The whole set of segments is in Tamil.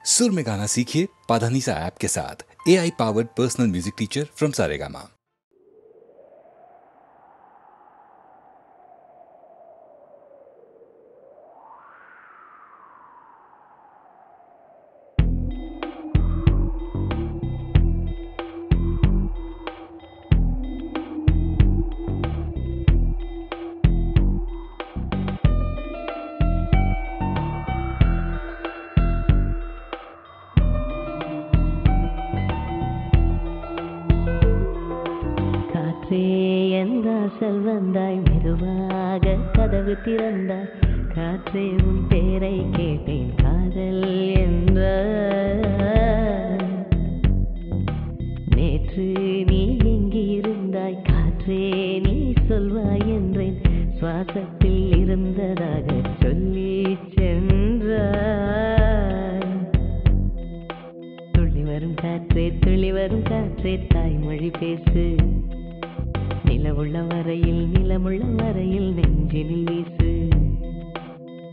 सुर में गाना सीखिए पाधानीसा ऐप के साथ। AI powered personal music teacher from Saregama. வந்தாய் மெதுவாக கதவு திறந்தாய் காற்றே உன் பேரை கேட்டேன் காதல் என்ற நேற்று நீ எங்கிருந்தாய் காற்றே நீ சொல்வாய் என்றேன் சுவாசத்தில் இருந்ததாக சொல்லி சென்றாய் துள்ளி வரும் காற்றே தாய்மொழி பேசு நிலமுள்ள வரையில் நெஞ்சினில் வீசு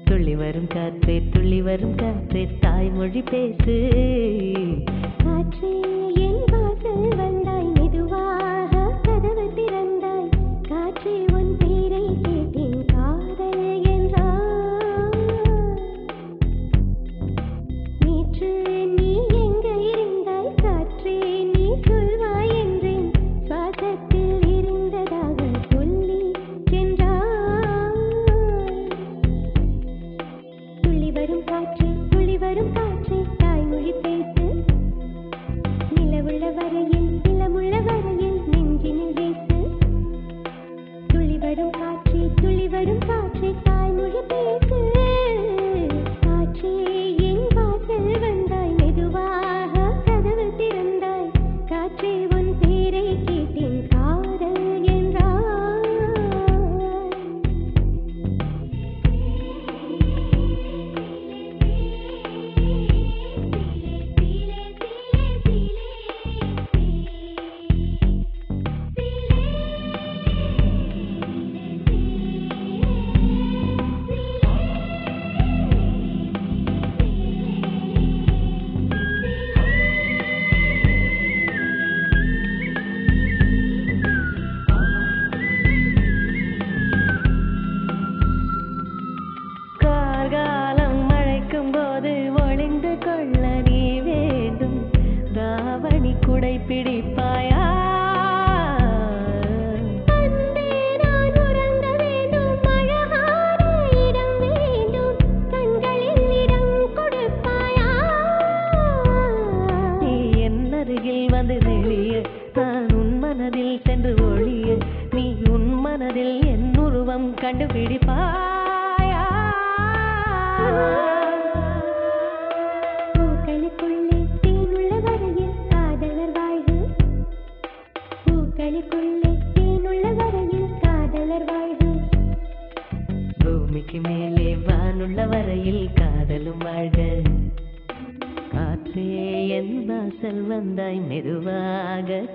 துள்ளி வரும் காற்றே தாய்மொழி பேசு காற்றே என் வாசல் வந்தாய் மெதுவாக கதவு திறந்தாய் காற்றே உன் பேரை கேட்டேன் காதல் என்றாய் நேற்று நீ எங்க இருந்தாய் காற்றே நீ சொல்வாய் என்றேன் சுவாசத்தில்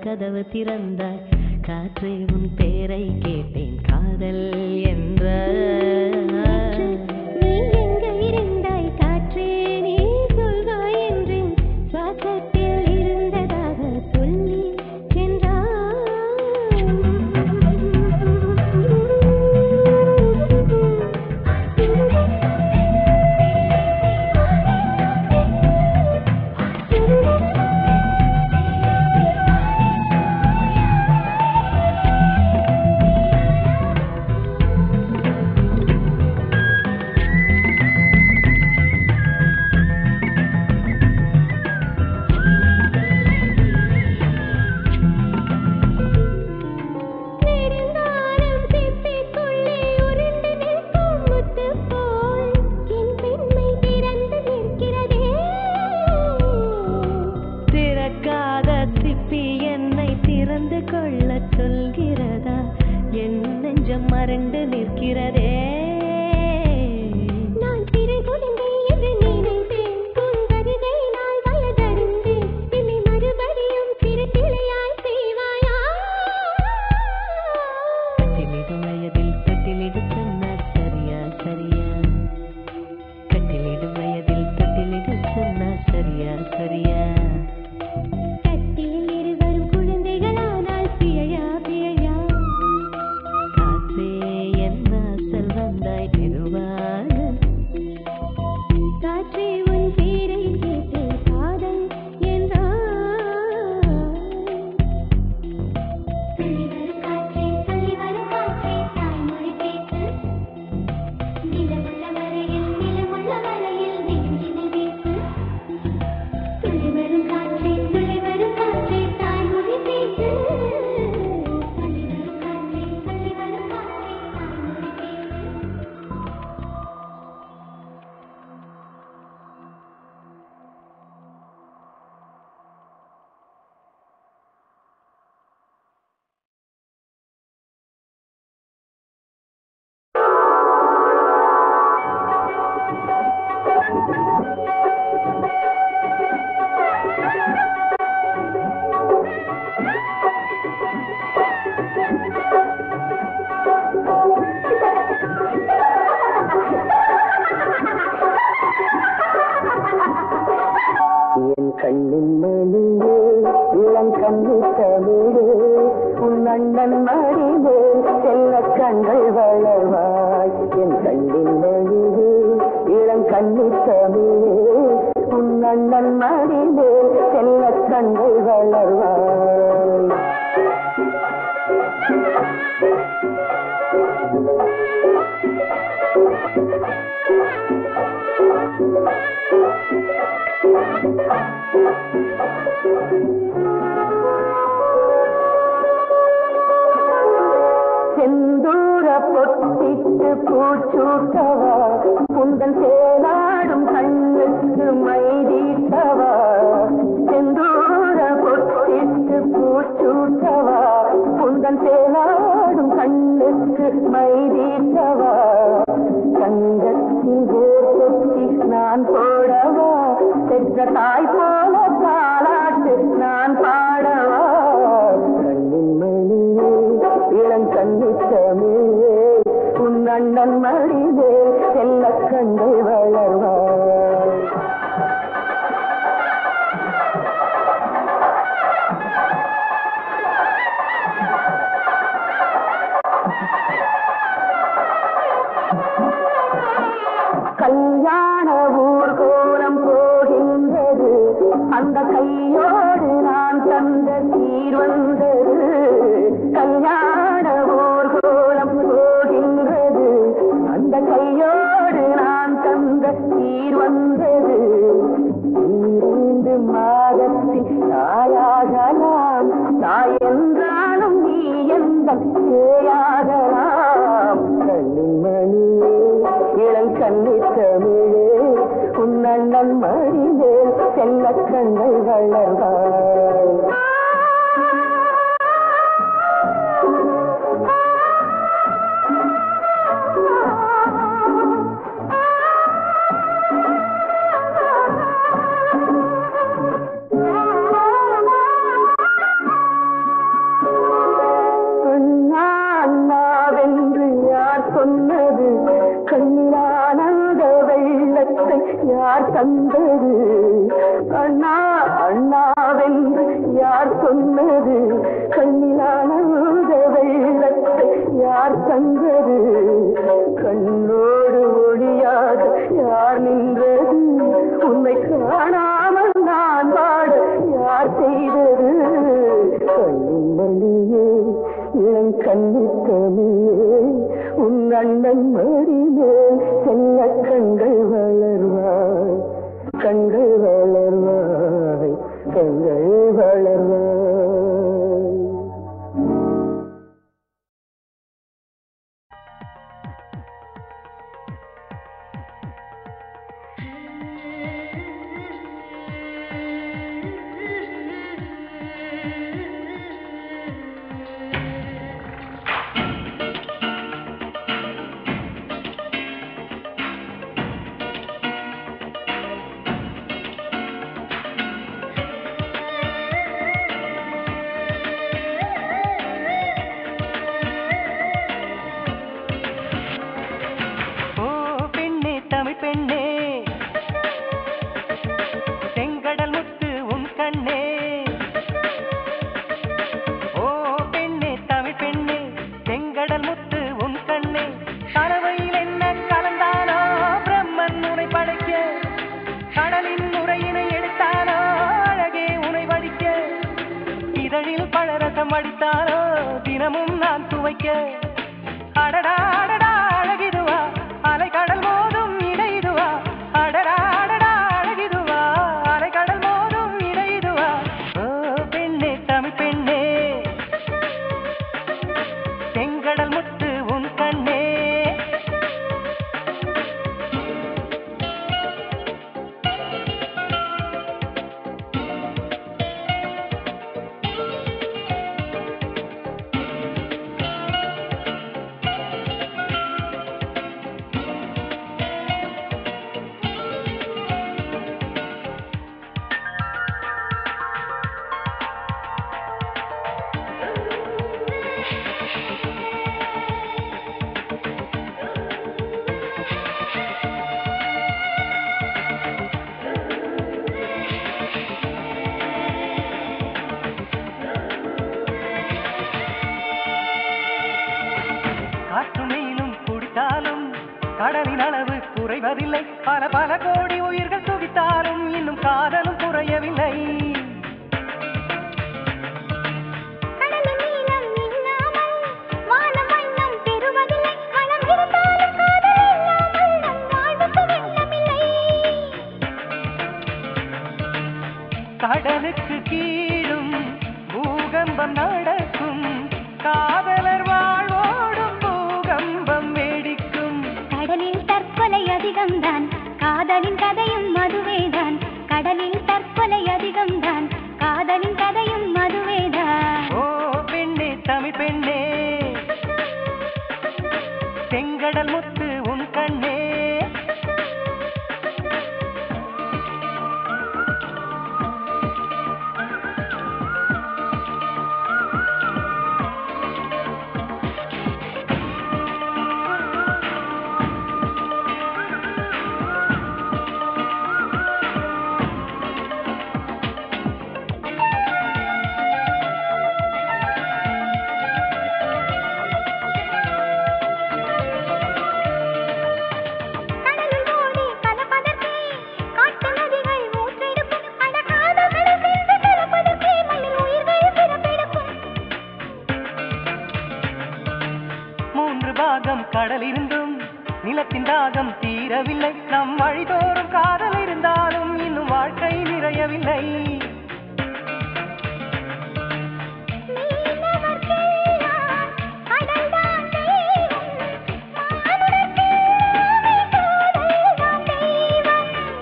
கதவு திறந்தாய் காற்றே உன் பேரை கேட்டேன் காதல் என்ற நீ எங்க இருந்தாய் காற்றே நீ சொல்வாய் என்றேன் சுவாசத்தில் இருந்ததாக சொல்லி என் கண்ணின் மணியே இளங்கண்ணி தமிழே உன் அண்ணன் மடிவே செல்ல கண்கள் வளர்வாய் என் கண்ணின் மணியே இளங்கண்ணி தமிழே உன் அண்ணன் மடிவே செல்ல கண்கள் வளர்வாய் செந்தூர பொட்டிட்டு பூச்சூட்டவா குந்தன் சேலாடும் கண்ணுக்கு மைதீட்டவா செந்தூர பொட்டிட்டு பூச்சூட்டவா குந்தன் சேலாடும் கண்ணுக்கு மைதீட்டவா தங்கத்தின் போட்டி நான் போடவா பெற்ற தாய் போல தாளாட்டு நான் பாடவா கண்ணின் மணியே இளங்கண்ணி தமிழே உன் அண்ணன் மடிவே செல்ல கண்கள் வளர்வாய் கல்யாண ஊர்கோலம் போகின்றது அந்த கையோடு நான் தந்த சீர் வந்தது கல்யாண ஊர்கோலம் போகின்றது அந்த கையோடு நான் தந்த சீர் வந்தது 2 மாதத்தில் தாயாகலாம் தாய் என்றாலும் நீ எந்த சேயாகலாம் கண்ணின் மணியே இளங்கண்ணி தமிழே உன் அண்ணன் மடிவேல் செல்ல கண்கள் வளர்வாய் அண்ணாவென்று யார் சொன்னது கண்ணிலானந்த வெள்ளத்தை யார் தந்தது அண்ணா அண்ணாவென்று யார் சொன்னது கண்ணிலானந்த வெள்ளத்தை யார் தந்தது கண்ணோடு ஒளியாக யார் நின்றது உன்னை காணாமல் நான் பாட யார் செய்தது கண்ணின் மணியே இளங்கண்ணி தமிழே உன் அண்ணன் மடிவே செல்ல கண்கள் வளர்வாய் கண்கள் வளர்வாய் கண்கள் வளர்வாய் மடித்தாரோ தினமும் நான் துவைக்க அடடா அடடா அழகிதுவா அலைக்கடல் மோதும் இணைதுவா அடடா அடடா அழகிதுவா அலைக்கடல் மோதும் இணைதுவா ஓ பெண்ணே தமிழ் பெண்ணே செங்கடல் முத்து உன் கண்ணே குறைவதில்லை. பல பல கோடி உயிர்கள் துடித்தாலும் இன்னும் காதலும் குறையவில்லை. கடலுக்கு கீழும் பூகம்பம் நடக்கும், காதலர் வாழ்வோடும் பூகம்பம் வெடிக்கும். கடலில் தற்கொலை அதிகம்தான், காதலின் கதையும் மதுவேதான். கடலில் தற்கொலை அதிகம்தான், காதலின் கதையும் மதுவேதான். ஓ பெண்ணே தமிழ் பெண்ணே, செங்கடல் முத்து உன் கண்ணே. கடலிருந்தும் நிலத்தின் தாகம் தீரவில்லை. நம் வழிதோறும் காதல் இருந்தாலும் இன்னும் வாழ்க்கை நிறையவில்லை.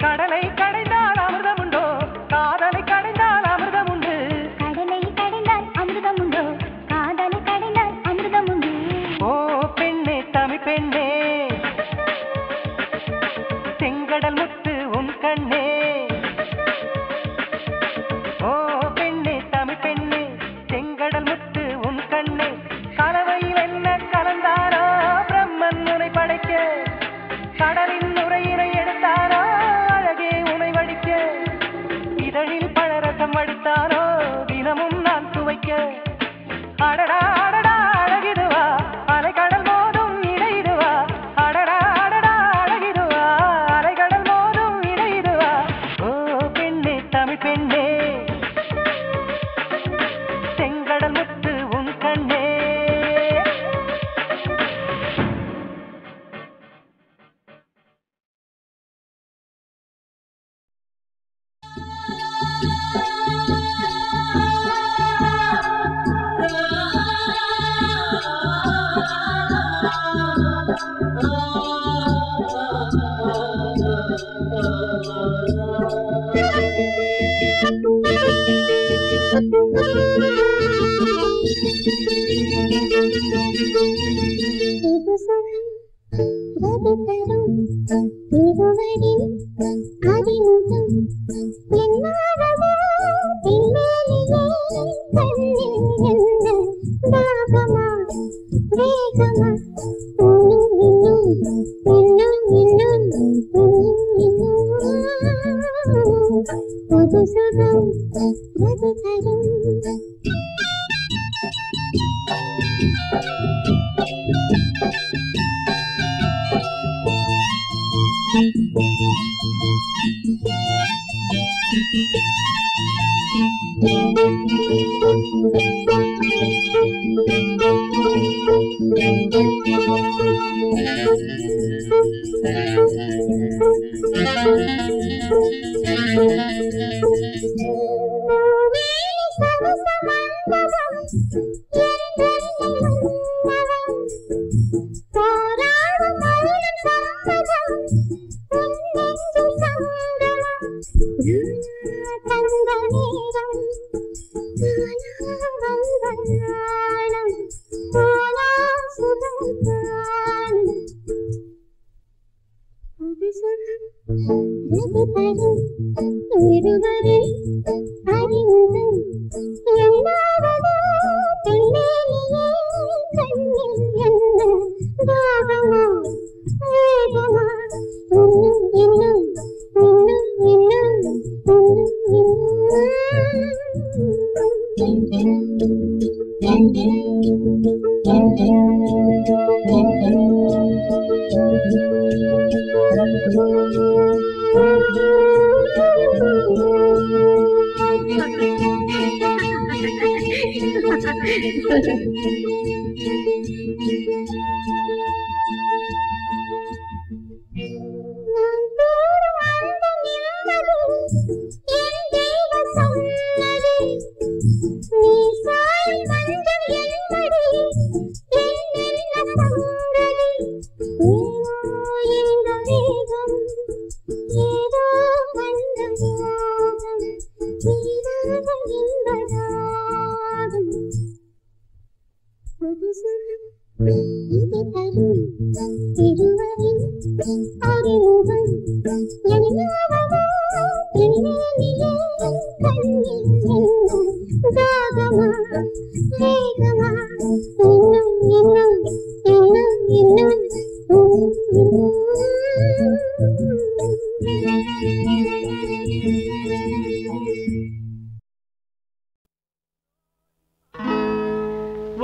கடலை கடைந்தால் அமிர்தம் உண்டோ, காதலை கடைந்தால் அமிர்தம் உண்டு. கடலை கடைந்தால் அமிர்தம் உண்டோ, காதலை கடைந்தால் அமிர்தம் உண்டு. ஓ பெண்ணே தமிழ் பெண்ணே, செங்கடல் முத்து உன் கண்ணே. ஓ பெண்ணே தமிழ் பெண்ணே, செங்கடல் முத்து உன் கண்ணே. கலவையில் என்ன கலந்தாரோ பிரம்மன் உனை படைக்க, கடலின் நுரையினை எடுத்தாரோ அழகே உனை வடிக்க. இதழில் பழரசம் வடித்தாரோ தினமும் நான் துவைக்க. அடடா அடடா அழகிதுவா, அலைக்கடல் மோதும் இடையிடுவா. அடடா அடடா அழகிதுவா, அலைக்கடல் மோதும் இடையிடுவா. ஓ பெண்ணே தமிழ் பெண்ணே, செங்கடல் முத்து உன் கண்ணே.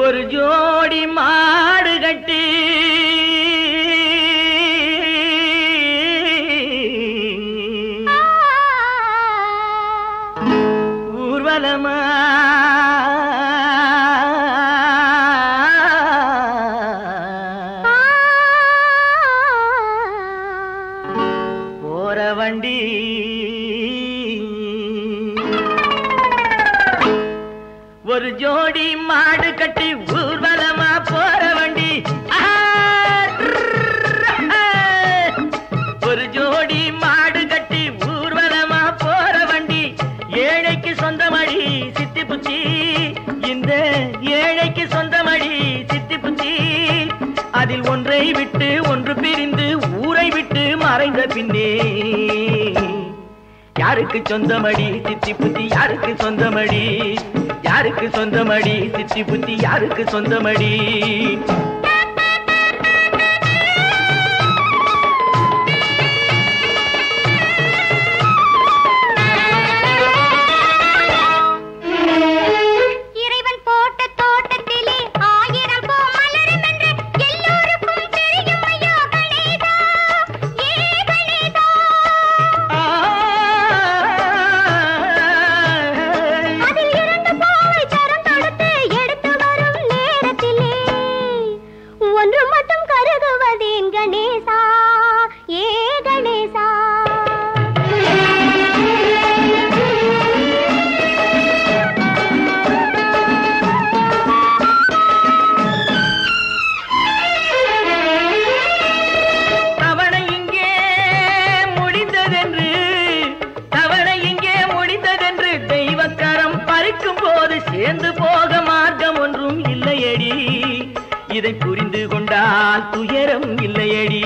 ஒரு ஜோடி மாடு கட்டி ஊர்வலமா போற வண்டி ஒரு ஜோடி மாடு கட்டி ஊர்வலமா போற வண்டி ஒரு ஜோடி மாடு கட்டி ஊர்வலமா போற வண்டி ஏழைக்கு சொந்தமடி சித்தி புத்தி இந்த ஏழைக்கு சொந்தமடி சித்தி புத்தி அதில் ஒன்றை விட்டு ஒன்று பிரிந்து ஊரை விட்டு மறைந்த பின்னே யாருக்கு சொந்தமடி சித்தி புத்தி யாருக்கு சொந்தமடி யாருக்கு சொந்தமடி சித்தி புத்தி யாருக்கு சொந்தமடி இறைவன் போட்ட தோட்டத்திலே 1000 பூ மலரும் என்று எல்லோருக்கும் தெரியும் ஐயா கணேசா ஏ கணேசா அதில் 2 பூவை சரம் தொடுத்து எடுத்து வரும் நேரத்திலே ஒன்று மட்டும் கருகுவதேன் கணேசா ஏ கணேசா தவணை இங்கே முடிந்ததென்று தவணை இங்கே முடிந்ததென்று தெய்வக்கரம் பறிக்கும் போது சேர்ந்து போக மார்க்கம் ஒன்றும் இல்லையடி இதை புரிந்து கொண்டால் துயரம் இல்லையடி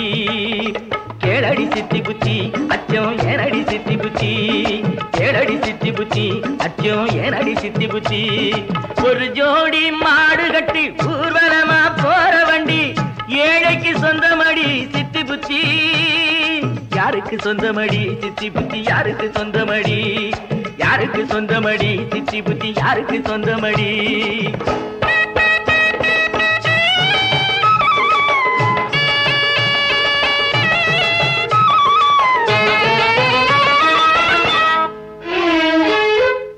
கேளடி சித்தி புத்தி அச்சம் ஏனடி சித்தி புத்தி கேளடி சித்தி புத்தி அச்சம் ஏனடி சித்தி புத்தி ஒரு ஜோடி மாடு கட்டி ஊர்வலமா போற வண்டி ஏழைக்கு சொந்தமடி சித்தி புத்தி யாருக்கு சொந்தமடி சித்தி புத்தி யாருக்கு சொந்தமடி யாருக்கு சொந்தமடி சித்தி புத்தி யாருக்கு சொந்தமடி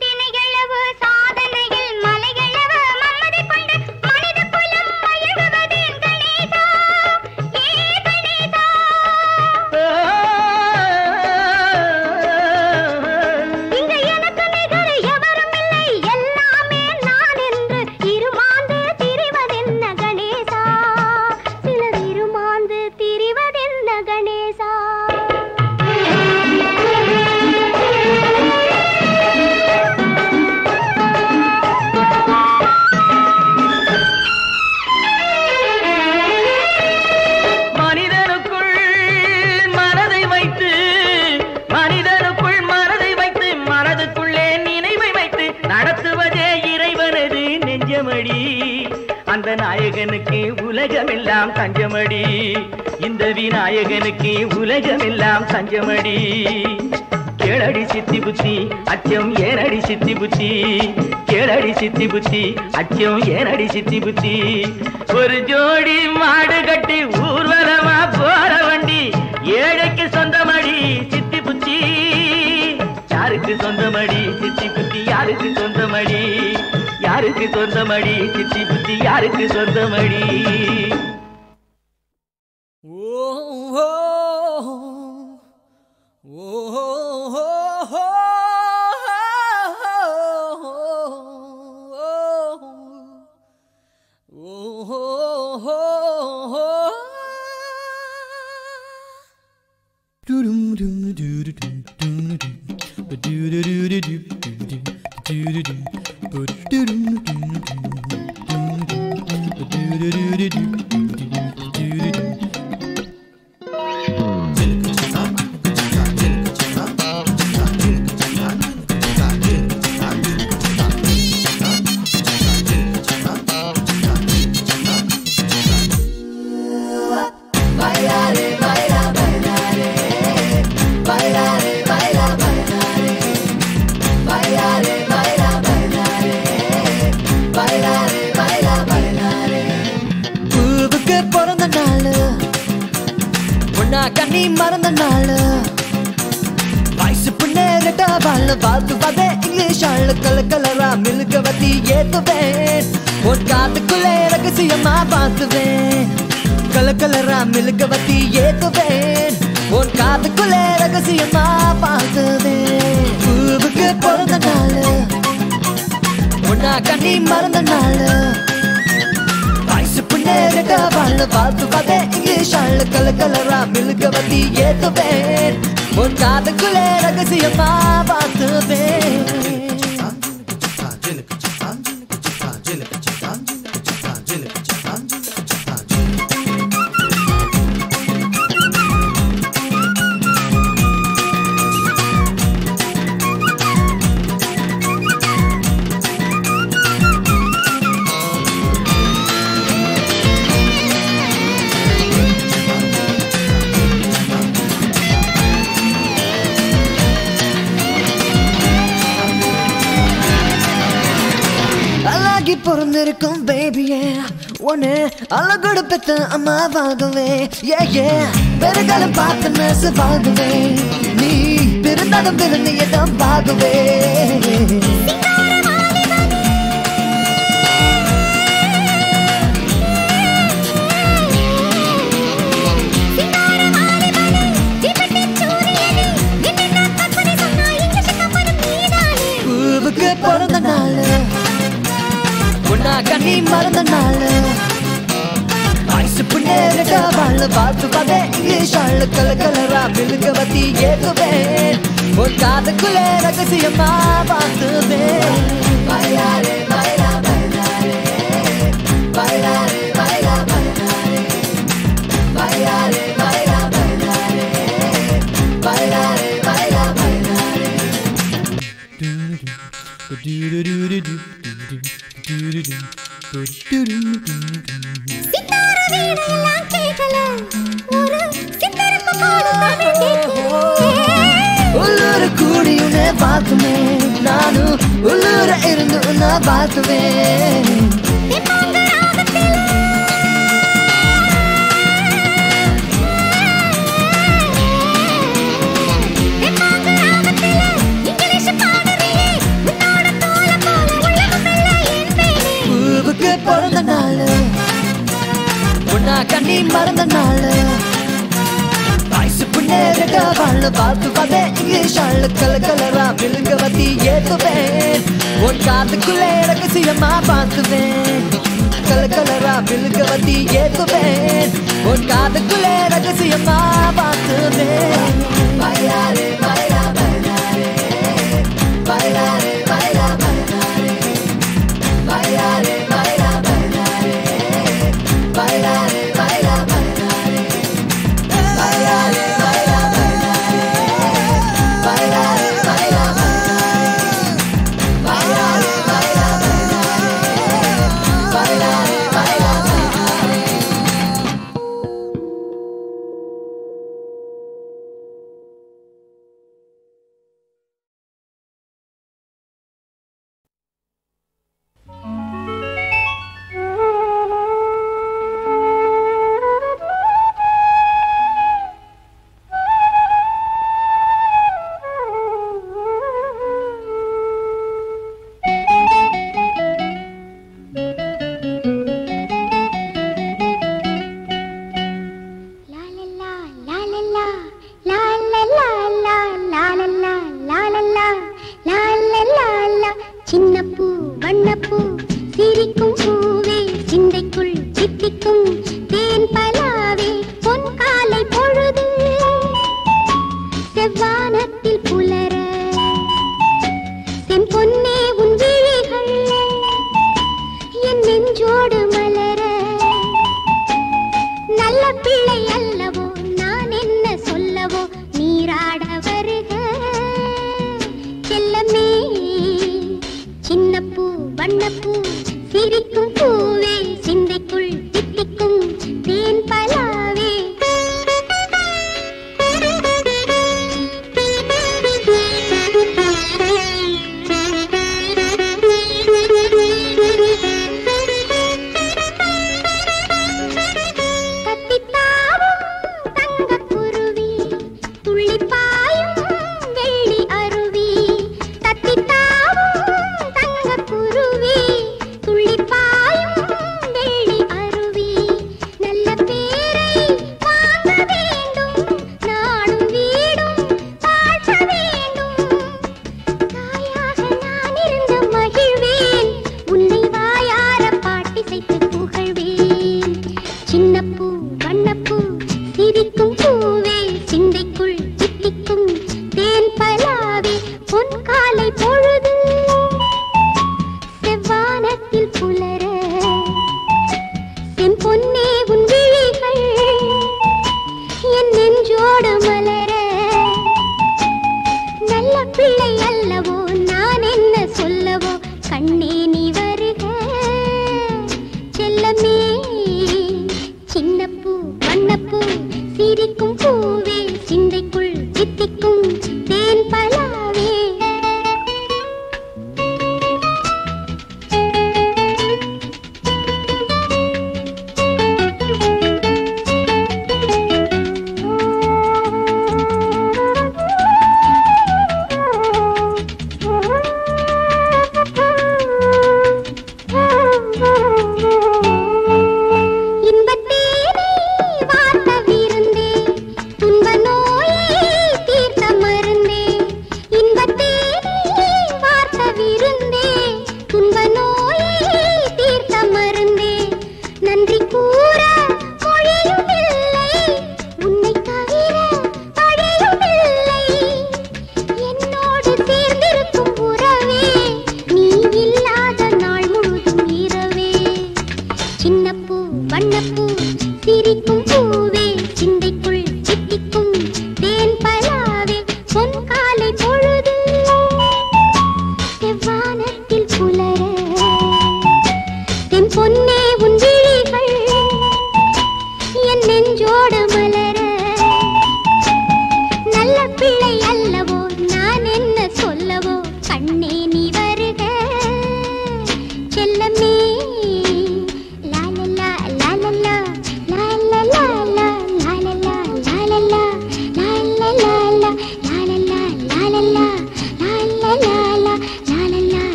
தினைகளவு சாதனையில் மலைகளவு மம்மதை கொண்டு மனித குலம் மகிழ்வதேன் கணேசா ஏ கணேசா இங்கு எனக்கு நிகர் எவரும் இல்லை எல்லாமே நான் என்று இருமாந்து திரிவதென்ன கணேசா சிலர் இருமாந்து திரிவதென்ன கணேசா மனிதனுக்குள் மனதை வைத்து மனிதனுக்குள் மனதை வைத்து மனதுக்குள்ளே நினைவை வைத்து நடத்துவதே இறைவனது நெஞ்சமடி அந்த நாயகனுக்கு உலகமெல்லாம் தஞ்சமடி இந்த விநாயகனுக்கு உலகமெல்லாம் தஞ்சமடி கேளடி சித்தி புத்தி அச்சம் ஏனடி சித்தி புத்தி கேளடி சித்தி புத்தி அச்சம் ஏனடி சித்தி புத்தி ஒரு ஜோடி மாடு கட்டி ஊர்வலமா போற வண்டி ஏழைக்கு சொந்தமடி சித்தி புத்தி யாருக்கு சொந்தமடி சித்தி புத்தி யாருக்கு சொந்தமடி யாருக்கு யாருக்கு சொந்தமடி சித்தி புத்தி யாருக்கு சொந்தமடி கண்ணி மறந்த நாள் வயசு பின்னேறிட்ட வாழ் வாழ்த்து பார்த்தே இங்கிலீஷ் ஆள் கலர் கலரா மில்க வத்தி ஏத்துவேன் உன் காத்துக்குள்ளே ரகசியமா பார்த்துவேன் கலர் கலரா மில்க வத்தி ஏத்துவேன் உன் காத்துக்குள்ளே ரகசியமா பார்த்துவேன் பூவுக்கு பிறந்த நாள் உன்னா கண்ணி மறந்த நாள் நேரிட்ட வாழ் பார்த்து பார்த்தே இங்கிலீஷ் ஆள் கலர் கலரா மில்க வத்தி ஏத்துவேன் உன் காதுக்குள்ளே ரகசியமா பார்த்துவேன் பிறந்திருக்கும் பேபியே ஒன்னு அழகோடு பெத்த அம்மாவாகவே ஏ பெருகாலம் பார்த்து நெசவாகவே நீ பிறந்தாலும் பிறந்த இடம் பாகவே பூவுக்கு பிறந்த நாள் கண்ணி மறந்த நாள் வயசு பின்னேறிட்ட வாழ் பார்த்து பார்த்தே இங்கிலீஷ் ஆள் கலர் கலரா மில்க வத்தி ஏத்துவேன் உன் காதுக்குள்ளே ரகசியமா பார்த்துவேன் பைலாரே பைலா பைலாரே பைலாரே பைலா பைலாரே பைலாரே பைலா பைலாரே பைலாரே பைலா பைலாரே உள்ளூர் கூடி உன்னை பார்த்துவேன் நானும் உள்ளூர இருந்து உன்னை பார்த்துவேன் பூவுக்கு பிறந்த நாள் உன்னா கண்ணி மறந்த நாள் வயசு பின்னேறிட்ட வாழ் பார்த்து பார்த்தே இங்கிலீஷ் ஆள் கலர் கலரா மில்க வத்தி ஏத்துவேன் உன் காத்துக்குள்ளே ரகசியமா பார்த்துவேன் கலர் கலரா மில்க வத்தி ஏத்துவேன் உன் காத்துக்குள்ளே ரகசியமா பார்த்துவேன் பைலாரே பைலா பைலாரே பைலாரே பைலா பைலாரே பைலாரே பைலா பைலாரே பைலாரே பைலா பைலாரே பைலாரே பைலா பைலாரே பைலாரே பைலா பைலாரே பைலா பைலாரே பைலா செல்லமே சின்னப்பூ வண்ணப்பூ சிரிக்கும் பூவே சிந்தைக்குள் தித்திக்கும் தேன் பலாவே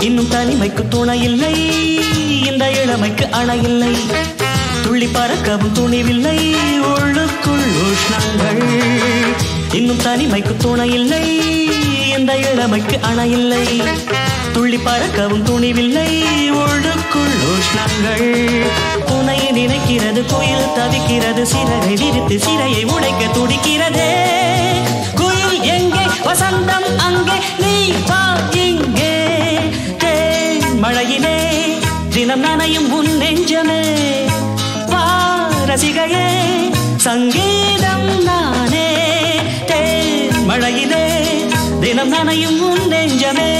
இன்னும் தனிமைக்கு துணை இல்லை, இந்த இளமைக்கு அணை இல்லை, துள்ளி பறக்கவும் துணிவில்லை உள்ளுக்குள் உஷ்ணங்கள். இன்னும் தனிமைக்கு துணை இல்லை, இந்த இளமைக்கு அணை இல்லை, துள்ளி பறக்கவும் துணிவில்லை உள்ளுக்குள் உஷ்ணங்கள். துணை நினைக்கிறது குயில் தவிக்கிறது, சிறகை விரித்து சிறையை உடைக்க துடிக்கிறதே. குயில் எங்கே வசந்தம் அங்கே, நீ வா இங்கே. மழையிலே தினம் நனையும் உன் நெஞ்சமே வா ரசிகையே சங்கீதம் நானே தேன் மழையிலே தினம் நனையும் உன் நெஞ்சமே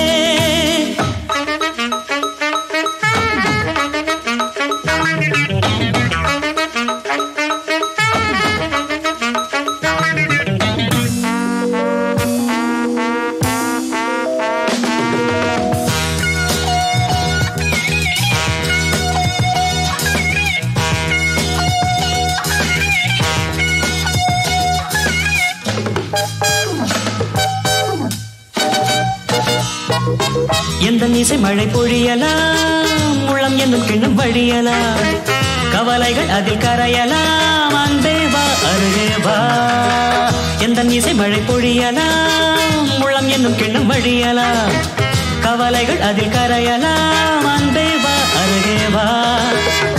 எந்த இசை மழை பொழியலாம் உள்ளம் என்னும் கிண்ணும் வழியலாம் கவலைகள் அதில் கரையலாம் அன்பே வா அருகே வா எந்த இசை மழை பொழியலாம் உள்ளம் என்னும் கிண்ணும் வழியலாம் கவலைகள் அதில் கரையலாம் அன்பே வா அருகே வா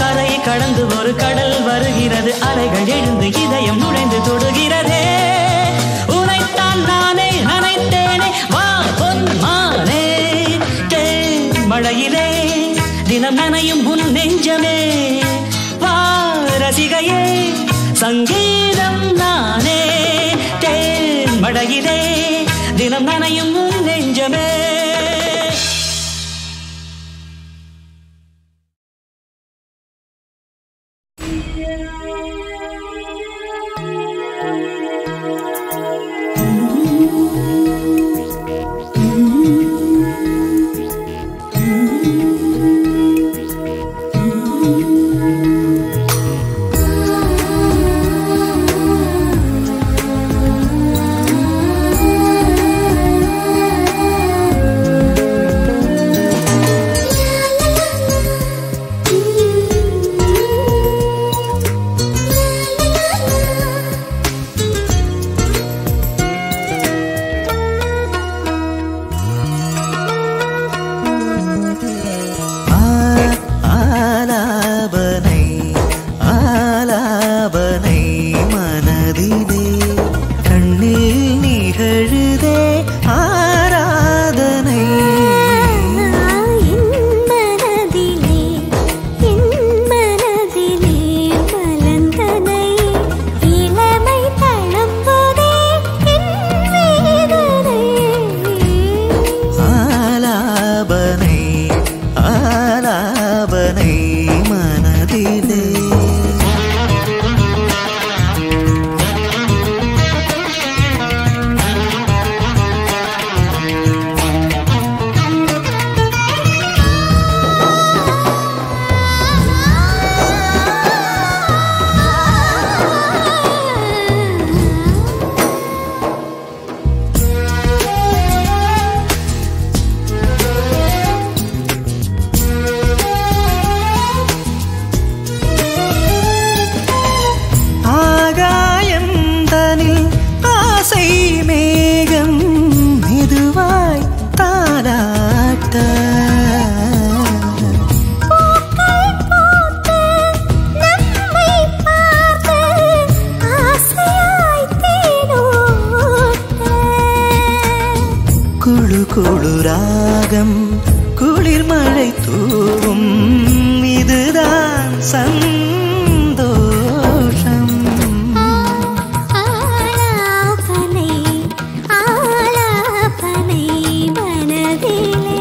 கரையை கடந்து ஒரு கடல் வருகிறது அலைகள் எழுந்து இதயம் நுழைந்து தொடுகிறதே உனைத்தான் நானே நினைத்தேனே வா பொன்மானே மழையிலே தினம் நனையும் உன் நெஞ்சமே வா ரசிகையே சங்கீதம் நானே தேன் மழையிலே தினம் நனையும் உன் நெஞ்சமே குளுராகம் குளிர் மழை தூவும் இதுதான் சந்தோஷம் ஆலாபனை ஆலாபனை மனதிலே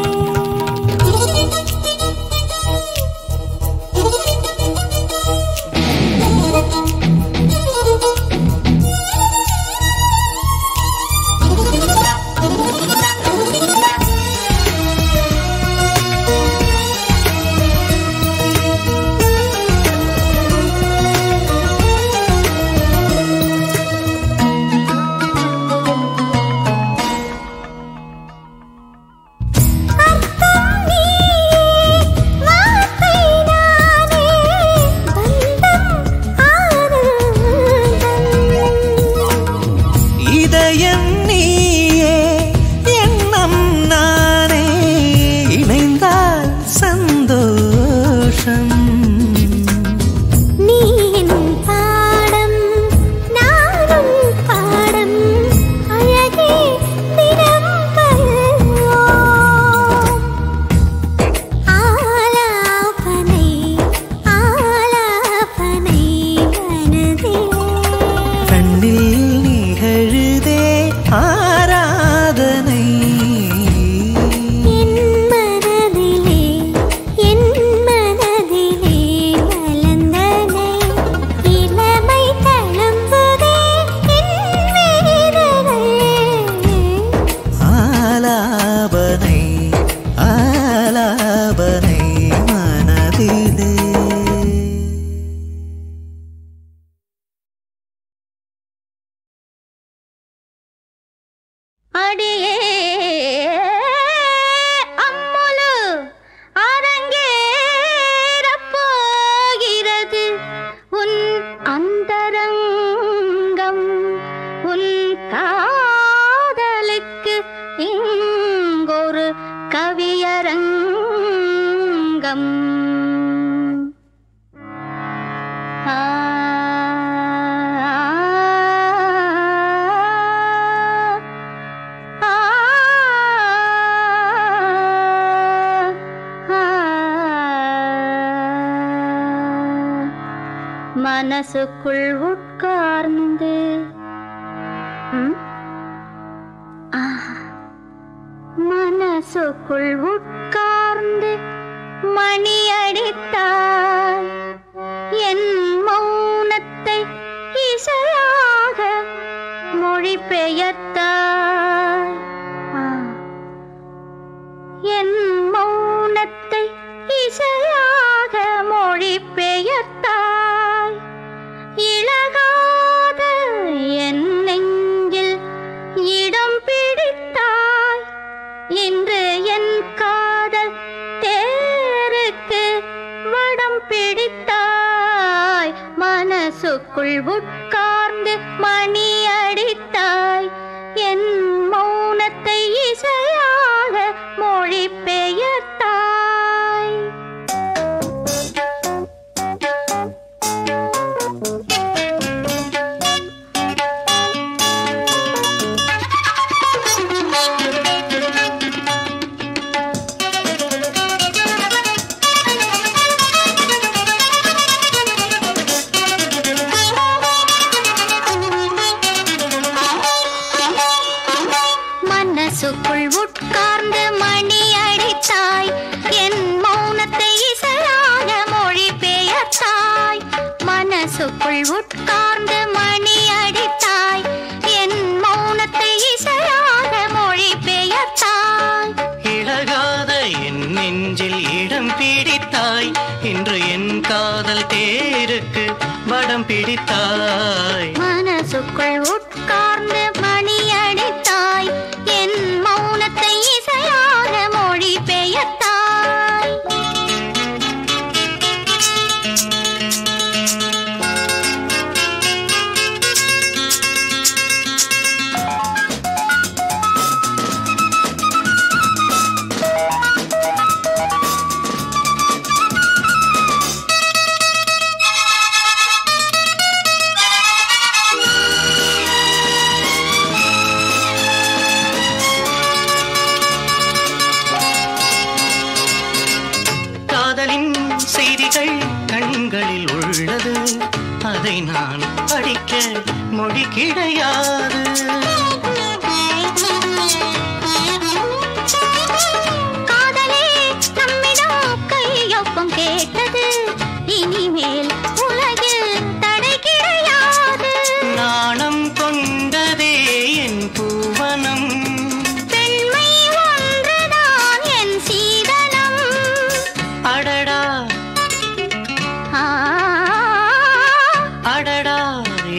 மனசுக்குள் உட்கார்ந்து மனசுக்குள் உட்கார்ந்து மணி அடித்தாய் என் மௌனத்தை இசையாக மொழி பெயர்த்தாய் என் மௌனத்தை இசையாக மொழி பெயர்த்தாய் இளகாத என் நெஞ்சில் இடம் பிடித்தாய் இன்று என் காதல் தேருக்கு வடம் பிடித்தாய் மனசுக்குள் உட்கார்ந்து மணி அடித்தாய் என் மௌனத்தை இசையாக மொழி பெயர்த்தாய் மனசுக்குள் உட்கார்ந்து மணி அடித்தாய் என் மௌனத்தை இசையாக மொழி பெயர்த்தாய் மனசுக்குள் உட்கார்ந்து மணி அடித்தாய் என் மௌனத்தை இசையாக மொழி பெயர்த்தாய் இளகாத என் நெஞ்சில் இடம் பிடித்தாய் இன்று என் காதல் தேருக்கு வடம் பிடித்தாய் மனசுக்குள் உட்கார்ந்து மணி அடித்தாய் என் மௌனத்தை இசையாக மொழி பெயர்த்தாய் காதலின் செய்திகள் கண்களில் உள்ளது அதை நான் படிக்க மொழி கிடையாது காதலே நம்மிடம் கையொப்பம் கேட்டது இனிமேல் உலகில் தடை கிடையாது நாணம் கொண்டதே என் பூவனம் பெண்மை ஒன்றுதான் என் சீதனம் அடடா ஆ அடடா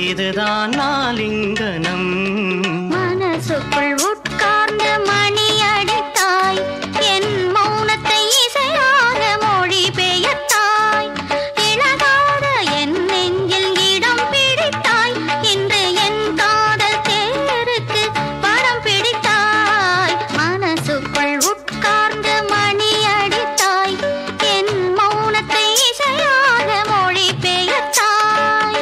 இதுதான் நாலிங்கனம் மனசுக்குள் உட்கார்ந்து மணி அடித்தாய் என் மௌனத்தை இசையாக மொழி பெயர்த்தாய் இளகாத என் நெஞ்சில் இடம் பிடித்தாய் இன்று என் காதல் தேருக்கு படம் பிடித்தாய் மனசுக்குள் உட்கார்ந்து மணி அடித்தாய் என் மௌனத்தை இசையாக மொழி பெயர்த்தாய்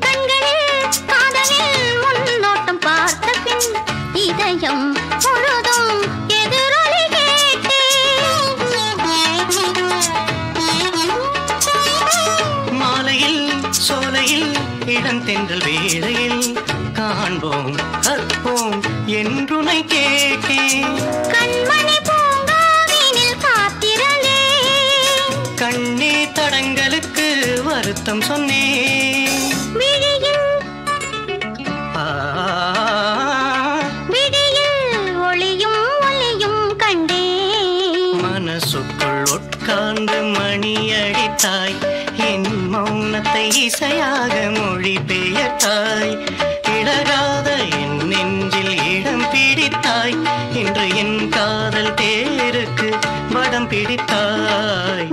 கண்களில் காதலில் முன்னோட்டம் பார்த்த பின் இதயம் முழுதும் எதிரொலி கேட்டேன் மாலையில் சோலையில் இடம் தென்றல் வேளையில் காண்போம் கற்போம் என்றுனை கேட்டேன் கண்மணி பூங்காவினில் காத்திருந்தேன் கண்ணே தடங்களுக்கு வருத்தம் சொன்னேன் விழியில் ஆ, விழியில் ஒளியும் ஒளியும் கண்டேன் மனசுக்குள் உட்கார்ந்து மணி அடித்தாய் என் மௌனத்தை இசையாக மொழி பெயர்த்தாய் இளகாத என் நெஞ்சில் இடம் பிடித்தாய் இன்று என் காதல் தேருக்கு வடம் பிடித்தாய்